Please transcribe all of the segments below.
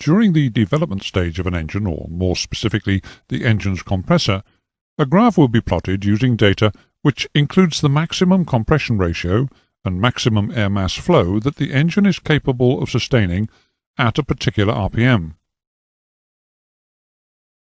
During the development stage of an engine, or more specifically the engine's compressor, a graph will be plotted using data which includes the maximum compression ratio and maximum air mass flow that the engine is capable of sustaining at a particular RPM.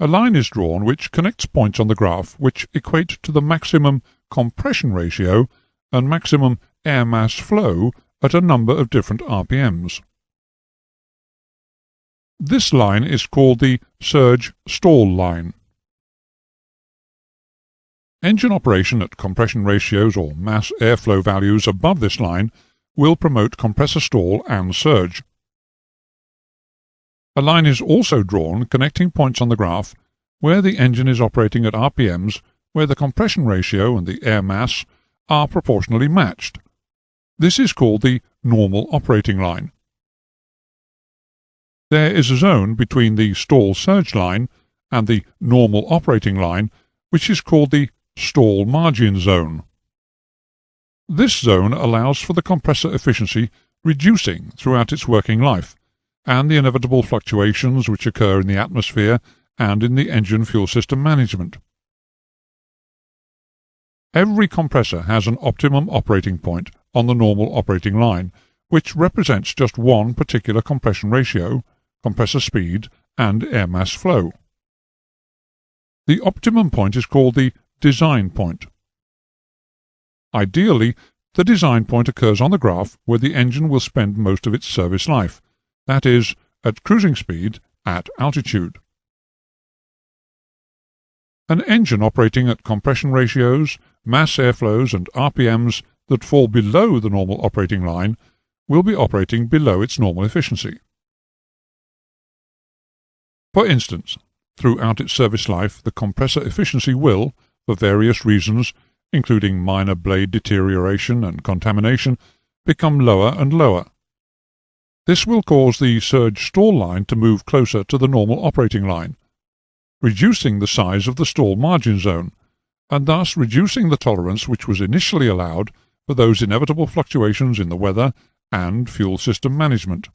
A line is drawn which connects points on the graph which equate to the maximum compression ratio and maximum air mass flow at a number of different RPMs. This line is called the surge-stall line. Engine operation at compression ratios or mass airflow values above this line will promote compressor stall and surge. A line is also drawn connecting points on the graph where the engine is operating at RPMs where the compression ratio and the air mass are proportionally matched. This is called the normal operating line. There is a zone between the stall surge line and the normal operating line which is called the stall margin zone. This zone allows for the compressor efficiency reducing throughout its working life, and the inevitable fluctuations which occur in the atmosphere and in the engine fuel system management. Every compressor has an optimum operating point on the normal operating line, which represents just one particular compression ratio, compressor speed, and air mass flow. The optimum point is called the design point. Ideally, the design point occurs on the graph where the engine will spend most of its service life, that is, at cruising speed at altitude. An engine operating at compression ratios, mass airflows, and RPMs that fall below the normal operating line will be operating below its normal efficiency. For instance, throughout its service life, the compressor efficiency will, for various reasons, including minor blade deterioration and contamination, become lower and lower. This will cause the surge stall line to move closer to the normal operating line, reducing the size of the stall margin zone, and thus reducing the tolerance which was initially allowed for those inevitable fluctuations in the weather and fuel system management.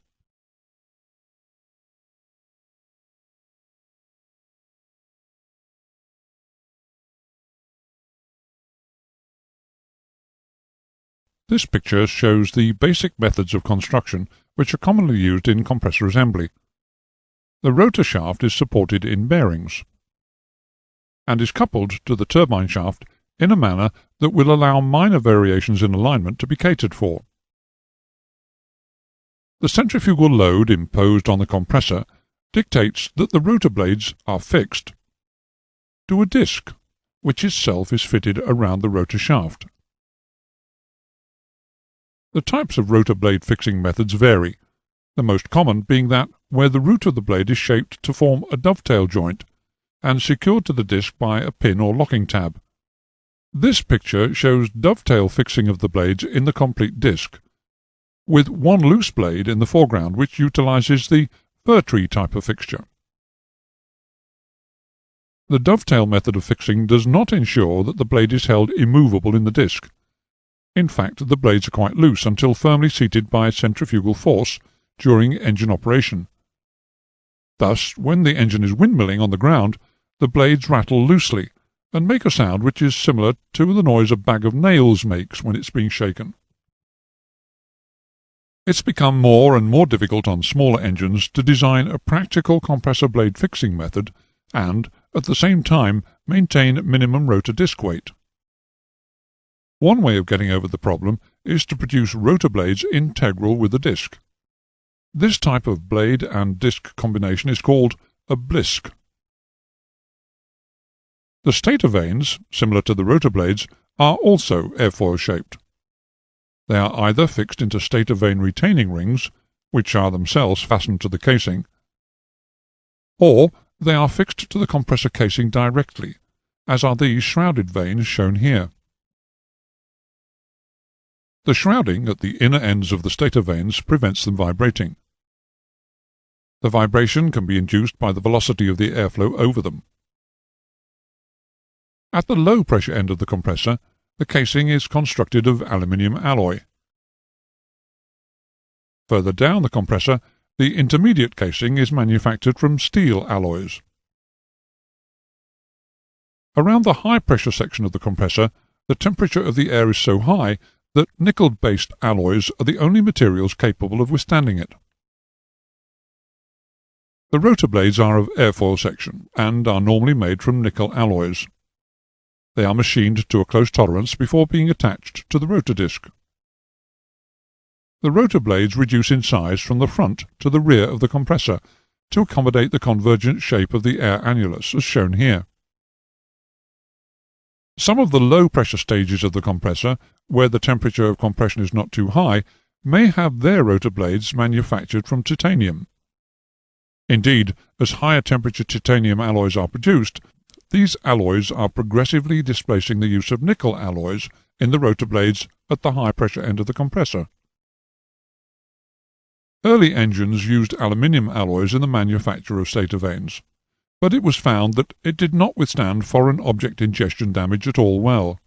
This picture shows the basic methods of construction which are commonly used in compressor assembly. The rotor shaft is supported in bearings and is coupled to the turbine shaft in a manner that will allow minor variations in alignment to be catered for. The centrifugal load imposed on the compressor dictates that the rotor blades are fixed to a disc, which itself is fitted around the rotor shaft. The types of rotor blade fixing methods vary, the most common being that where the root of the blade is shaped to form a dovetail joint and secured to the disc by a pin or locking tab. This picture shows dovetail fixing of the blades in the complete disc, with one loose blade in the foreground which utilizes the fir tree type of fixture. The dovetail method of fixing does not ensure that the blade is held immovable in the disc. In fact, the blades are quite loose until firmly seated by centrifugal force during engine operation. Thus, when the engine is windmilling on the ground, the blades rattle loosely and make a sound which is similar to the noise a bag of nails makes when it's being shaken. It's become more and more difficult on smaller engines to design a practical compressor blade fixing method and, at the same time, maintain minimum rotor disc weight. One way of getting over the problem is to produce rotor blades integral with the disc. This type of blade and disc combination is called a blisk. The stator vanes, similar to the rotor blades, are also airfoil-shaped. They are either fixed into stator vane retaining rings, which are themselves fastened to the casing, or they are fixed to the compressor casing directly, as are these shrouded vanes shown here. The shrouding at the inner ends of the stator vanes prevents them vibrating. The vibration can be induced by the velocity of the airflow over them. At the low-pressure end of the compressor, the casing is constructed of aluminium alloy. Further down the compressor, The intermediate casing is manufactured from steel alloys. Around the high-pressure section of the compressor, the temperature of the air is so high that nickel-based alloys are the only materials capable of withstanding it. The rotor blades are of airfoil section and are normally made from nickel alloys. They are machined to a close tolerance before being attached to the rotor disc. The rotor blades reduce in size from the front to the rear of the compressor to accommodate the convergent shape of the air annulus, as shown here. Some of the low-pressure stages of the compressor, where the temperature of compression is not too high, may have their rotor blades manufactured from titanium. Indeed, as higher temperature titanium alloys are produced, these alloys are progressively displacing the use of nickel alloys in the rotor blades at the high-pressure end of the compressor. Early engines used aluminium alloys in the manufacture of stator vanes, but it was found that it did not withstand foreign object ingestion damage at all well.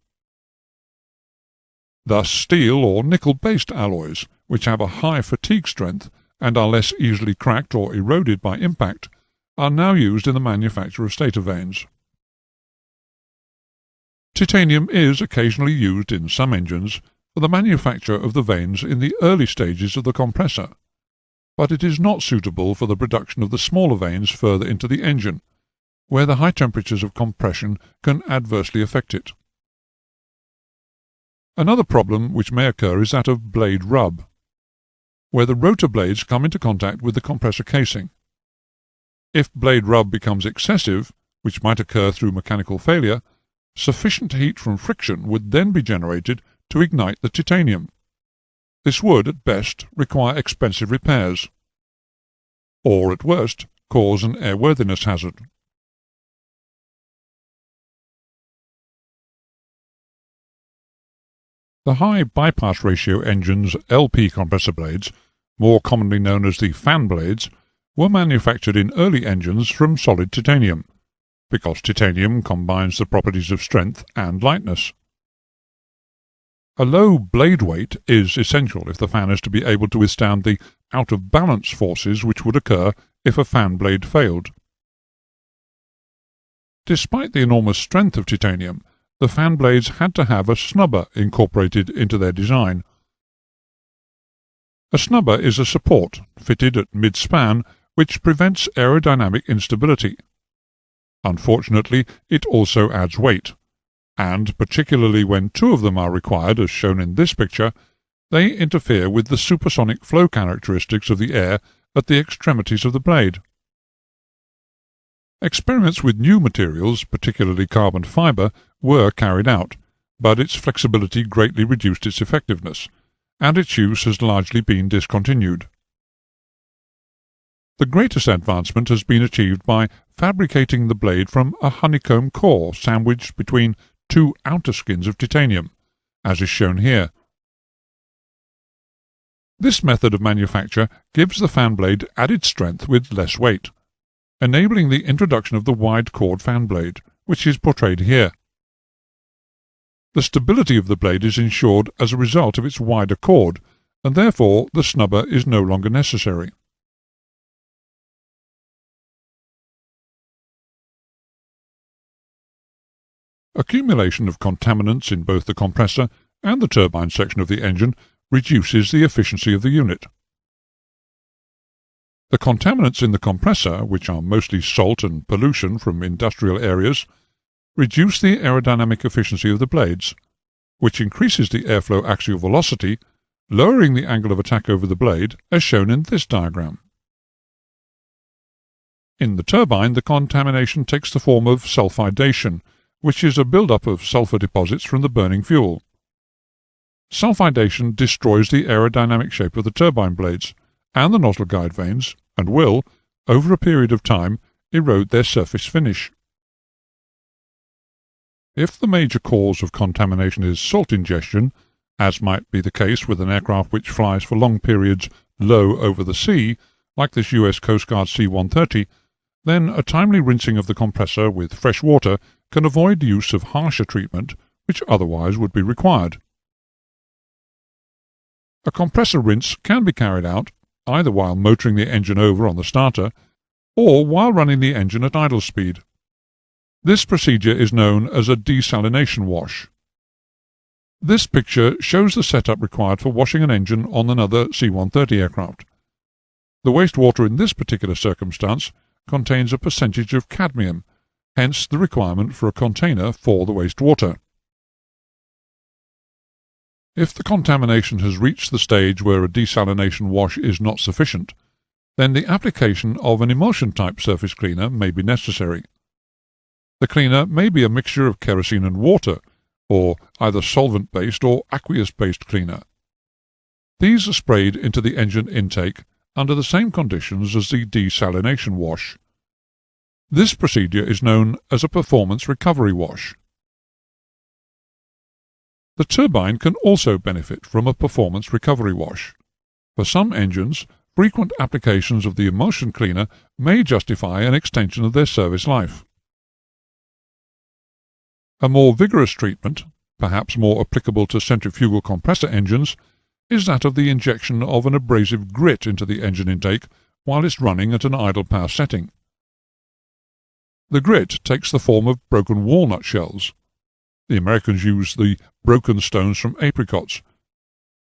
Thus steel or nickel-based alloys, which have a high fatigue strength and are less easily cracked or eroded by impact, are now used in the manufacture of stator vanes. Titanium is occasionally used in some engines for the manufacture of the vanes in the early stages of the compressor, but it is not suitable for the production of the smaller vanes further into the engine, where the high temperatures of compression can adversely affect it. Another problem which may occur is that of blade rub, where the rotor blades come into contact with the compressor casing. If blade rub becomes excessive, which might occur through mechanical failure, sufficient heat from friction would then be generated to ignite the titanium. This would, at best, require expensive repairs, or at worst, cause an airworthiness hazard. The high bypass ratio engine's LP compressor blades, more commonly known as the fan blades, were manufactured in early engines from solid titanium, because titanium combines the properties of strength and lightness. A low blade weight is essential if the fan is to be able to withstand the out-of-balance forces which would occur if a fan blade failed. Despite the enormous strength of titanium, the fan blades had to have a snubber incorporated into their design. A snubber is a support, fitted at mid-span, which prevents aerodynamic instability. Unfortunately, it also adds weight, and particularly when two of them are required, as shown in this picture, they interfere with the supersonic flow characteristics of the air at the extremities of the blade. Experiments with new materials, particularly carbon fibre, were carried out, but its flexibility greatly reduced its effectiveness, and its use has largely been discontinued. The greatest advancement has been achieved by fabricating the blade from a honeycomb core sandwiched between two outer skins of titanium, as is shown here. This method of manufacture gives the fan blade added strength with less weight, enabling the introduction of the wide-chord fan blade, which is portrayed here. The stability of the blade is ensured as a result of its wider chord, and therefore the snubber is no longer necessary. Accumulation of contaminants in both the compressor and the turbine section of the engine reduces the efficiency of the unit. The contaminants in the compressor, which are mostly salt and pollution from industrial areas, reduce the aerodynamic efficiency of the blades, which increases the airflow axial velocity, lowering the angle of attack over the blade, as shown in this diagram. In the turbine, the contamination takes the form of sulfidation, which is a build-up of sulfur deposits from the burning fuel. Sulfidation destroys the aerodynamic shape of the turbine blades and the nozzle guide vanes, and will, over a period of time, erode their surface finish. If the major cause of contamination is salt ingestion, as might be the case with an aircraft which flies for long periods low over the sea, like this US Coast Guard C-130, then a timely rinsing of the compressor with fresh water can avoid use of harsher treatment which otherwise would be required. A compressor rinse can be carried out either while motoring the engine over on the starter or while running the engine at idle speed. This procedure is known as a desalination wash. This picture shows the setup required for washing an engine on another C-130 aircraft. The wastewater in this particular circumstance contains a percentage of cadmium, hence the requirement for a container for the wastewater. If the contamination has reached the stage where a desalination wash is not sufficient, then the application of an emulsion-type surface cleaner may be necessary. The cleaner may be a mixture of kerosene and water, or either solvent-based or aqueous-based cleaner. These are sprayed into the engine intake under the same conditions as the desalination wash. This procedure is known as a performance recovery wash. The turbine can also benefit from a performance recovery wash. For some engines, frequent applications of the emulsion cleaner may justify an extension of their service life. A more vigorous treatment, perhaps more applicable to centrifugal compressor engines, is that of the injection of an abrasive grit into the engine intake while it's running at an idle power setting. The grit takes the form of broken walnut shells. The Americans use the broken stones from apricots.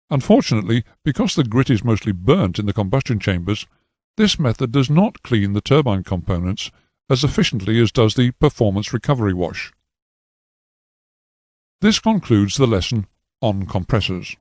Unfortunately, because the grit is mostly burnt in the combustion chambers, this method does not clean the turbine components as efficiently as does the performance recovery wash. This concludes the lesson on compressors.